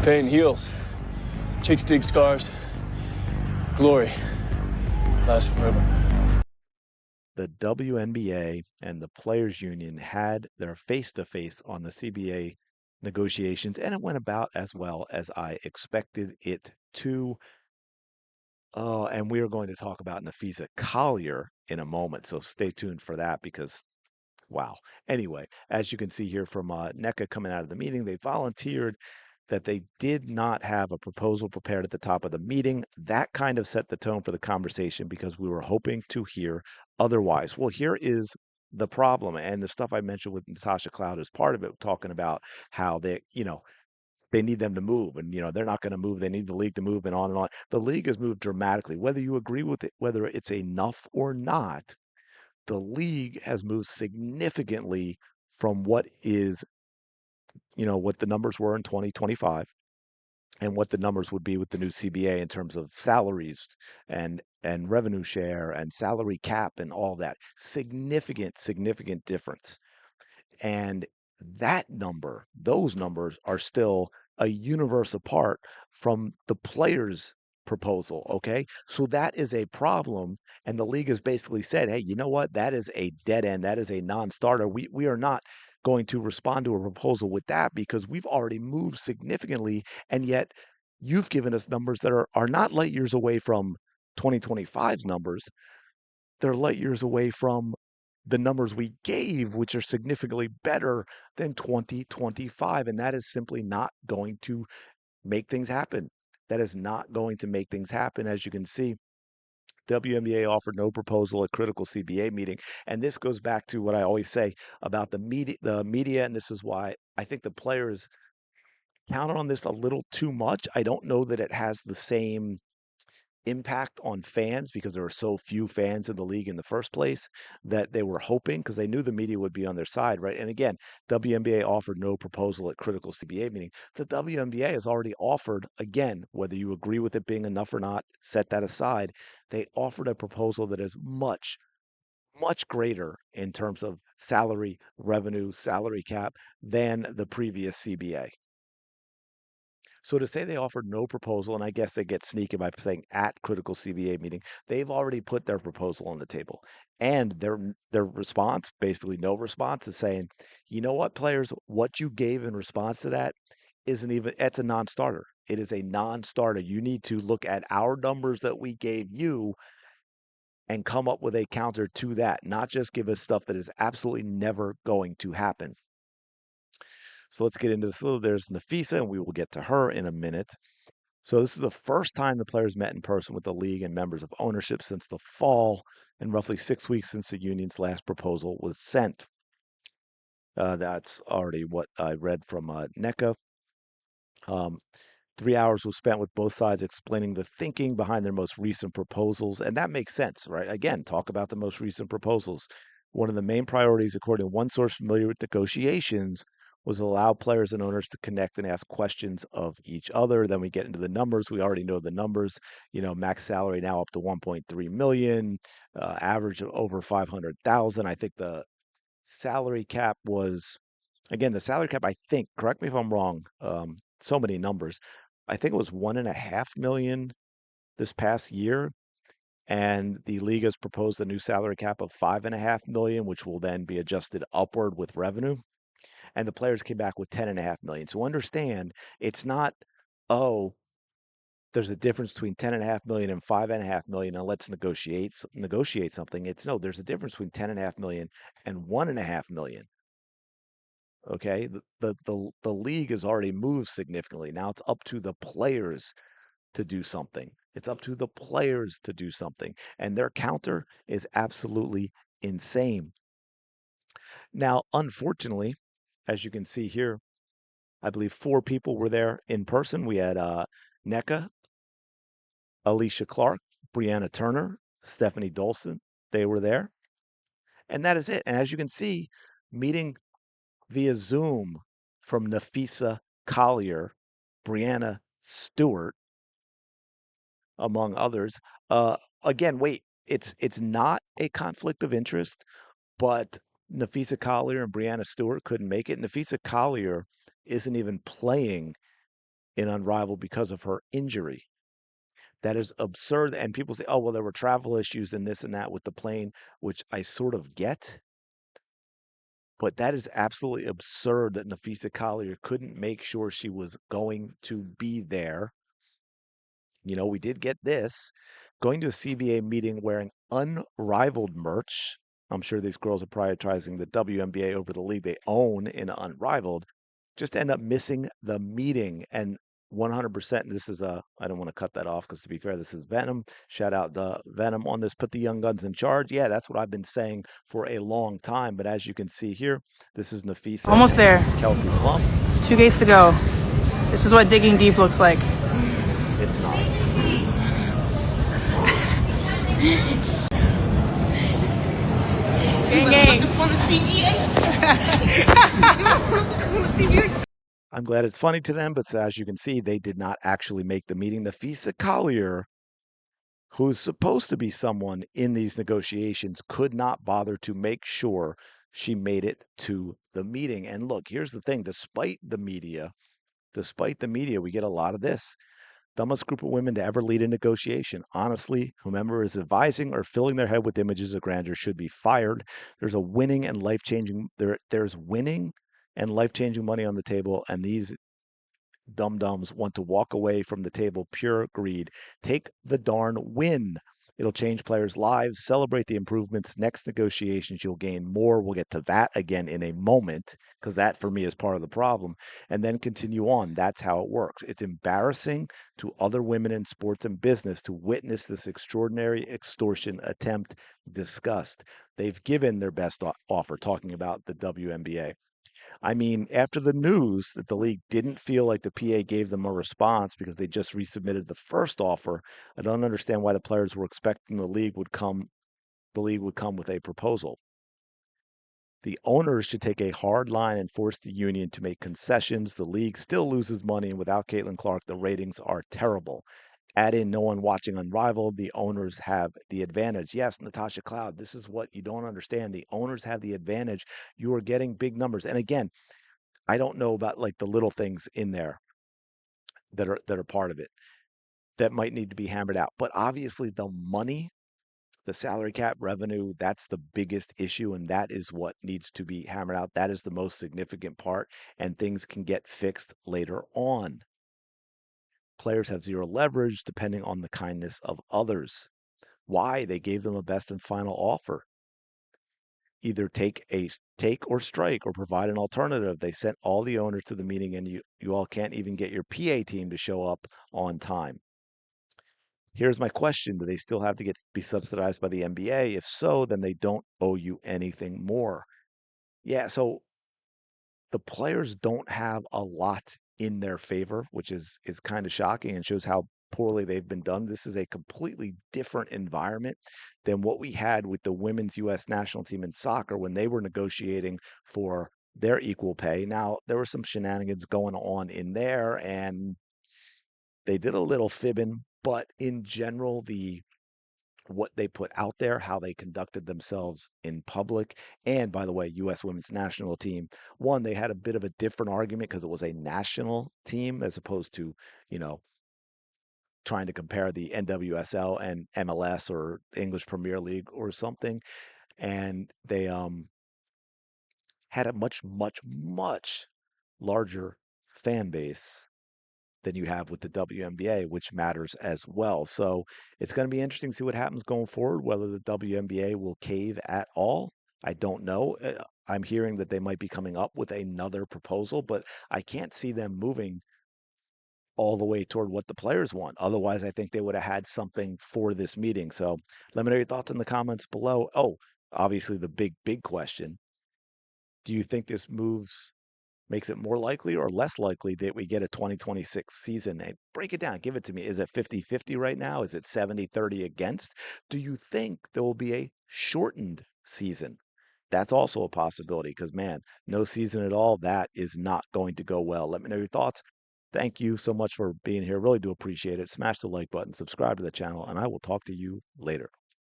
Pain heals. Chicks dig scars. Glory lasts forever. The WNBA and the Players Union had their face-to-face on the CBA negotiations, and it went about as well as I expected it to. Oh, and we are going to talk about Napheesa Collier in a moment, so stay tuned for that because wow. Anyway, as you can see here from NECA coming out of the meeting, they volunteered that they did not have a proposal prepared at the top of the meeting. That kind of set the tone for the conversation because we were hoping to hear otherwise. Well, here is the problem, and the stuff I mentioned with Natasha Cloud is part of it, talking about how they need them to move, and they're not going to move. They need the league to move, and on and on. The league has moved dramatically, whether you agree with it, whether it's enough or not. The league has moved significantly from what the numbers were in 2025 and what the numbers would be with the new CBA in terms of salaries and revenue share and salary cap and all that. Significant difference. And those numbers are still a universe apart from the players' proposal. Okay. So that is a problem. And the league has basically said, hey, you know what? That is a dead end. That is a non starter. We are not going to respond to a proposal with that because we've already moved significantly. And yet you've given us numbers that are not light years away from 2025's numbers. They're light years away from the numbers we gave, which are significantly better than 2025. And that is simply not going to make things happen. That is not going to make things happen. As you can see, WNBA offered no proposal at critical CBA meeting. And this goes back to what I always say about the media, and this is why I think the players counted on this a little too much. I don't know that it has the same impact on fans because there were so few fans in the league in the first place that they were hoping because they knew the media would be on their side, right? And again, WNBA offered no proposal at critical CBA meeting. The WNBA has already offered, again, whether you agree with it being enough or not, set that aside. They offered a proposal that is much greater in terms of salary, revenue, salary cap than the previous CBA. So to say they offered no proposal, and I guess they get sneaky by saying at critical CBA meeting, they've already put their proposal on the table. And their response, basically no response, is saying, you know what, players, what you gave in response to that isn't even it's a non-starter. It is a non-starter. You need to look at our numbers that we gave you and come up with a counter to that, not just give us stuff that is absolutely never going to happen. So let's get into this a little. There's Napheesa, and we will get to her in a minute. So this is the first time the players met in person with the league and members of ownership since the fall, and roughly 6 weeks since the union's last proposal was sent. That's already what I read from NECA. Um, 3 hours was spent with both sides explaining the thinking behind their most recent proposals, and that makes sense, right? Again, talk about the most recent proposals. One of the main priorities, according to one source familiar with negotiations, was allow players and owners to connect and ask questions of each other. Then we get into the numbers. We already know the numbers. Max salary now up to 1.3 million, average of over 500,000. I think the salary cap was, again, the salary cap, I think, correct me if I'm wrong, so many numbers. I think it was 1.5 million this past year. And the league has proposed a new salary cap of 5.5 million, which will then be adjusted upward with revenue. And the players came back with 10.5 million. So understand it's not, oh, there's a difference between 10.5 million and 5.5 million, and let's negotiate something. It's no, there's a difference between 10.5 million and 1.5 million. Okay, the league has already moved significantly. Now it's up to the players to do something. It's up to the players to do something, and their counter is absolutely insane. Now, unfortunately, as you can see here, I believe 4 people were there in person. We had NECA, Alicia Clark, Brianna Turner, Stephanie Dolson. They were there, and that is it. And as you can see, meeting via Zoom from Napheesa Collier, Brianna Stewart, among others. Uh, Again, wait, it's not a conflict of interest, but Napheesa Collier and Brianna Stewart couldn't make it. Napheesa Collier isn't even playing in Unrivaled because of her injury. That is absurd. And people say, oh, well, there were travel issues and this and that with the plane, which I sort of get. But that is absolutely absurd that Napheesa Collier couldn't make sure she was going to be there. We did get this. Going to a CBA meeting wearing unrivaled merch. I'm sure these girls are prioritizing the WNBA over the league they own in Unrivaled. Just end up missing the meeting. And 100%, this is I don't want to cut that off because to be fair, this is Venom. Shout out the Venom on this. Put the young guns in charge. Yeah, that's what I've been saying for a long time. But as you can see here, this is Napheesa Almost and there. Kelsey Plum. 2 gates to go. This is what digging deep looks like. It's not. Gang, gang. I'm glad it's funny to them, but as you can see, they did not actually make the meeting. Napheesa Collier, who's supposed to be someone in these negotiations, could not bother to make sure she made it to the meeting. And look, here's the thing, despite the media, we get a lot of this. Dumbest group of women to ever lead a negotiation. Honestly, whomever is advising or filling their head with images of grandeur should be fired. There's winning and life-changing money on the table, and these dum-dums want to walk away from the table pure greed. Take the darn win. It'll change players' lives. Celebrate the improvements. Next negotiations, you'll gain more. We'll get to that again in a moment because that for me is part of the problem. And then continue on. That's how it works. It's embarrassing to other women in sports and business to witness this extraordinary extortion attempt. Disgust. They've given their best offer, talking about the WNBA. I mean, after the news that the league didn't feel like the PA gave them a response because they just resubmitted the first offer, I don't understand why the players were expecting the league would come with a proposal. The owners should take a hard line and force the union to make concessions. The league still loses money, and without Caitlin Clark, the ratings are terrible. Add in no one watching Unrivaled, the owners have the advantage. Yes, Natasha Cloud, this is what you don't understand. The owners have the advantage. You are getting big numbers. And again, I don't know about like the little things in there that are part of it that might need to be hammered out. But obviously the money, the salary cap revenue, that's the biggest issue, and that is what needs to be hammered out. That is the most significant part, and things can get fixed later on. Players have zero leverage depending on the kindness of others. Why? They gave them a best and final offer. Either take or strike or provide an alternative. They sent all the owners to the meeting, and you all can't even get your PA team to show up on time. Here's my question. Do they still have to be subsidized by the NBA? If so, then they don't owe you anything more. Yeah, so the players don't have a lot in their favor, which is kind of shocking and shows how poorly they've been done. This is a completely different environment than what we had with the women's U.S. national team in soccer when they were negotiating for their equal pay. Now, there were some shenanigans going on in there, and they did a little fibbing, but in general, what they put out there, how they conducted themselves in public. And by the way, U.S. women's national team, one, they had a bit of a different argument because it was a national team as opposed to, you know, trying to compare the NWSL and MLS or English Premier League or something. And they had a much, much, much larger fan base than you have with the WNBA, which matters as well. So it's going to be interesting to see what happens going forward, whether the WNBA will cave at all. I don't know. I'm hearing that they might be coming up with another proposal, but I can't see them moving all the way toward what the players want. Otherwise, I think they would have had something for this meeting. So let me know your thoughts in the comments below. Oh, obviously the big question. Do you think this makes it more likely or less likely that we get a 2026 season? And break it down. Give it to me. Is it 50-50 right now? Is it 70-30 against? Do you think there will be a shortened season? That's also a possibility because, man, no season at all, that is not going to go well. Let me know your thoughts. Thank you so much for being here. Really do appreciate it. Smash the like button, subscribe to the channel, and I will talk to you later.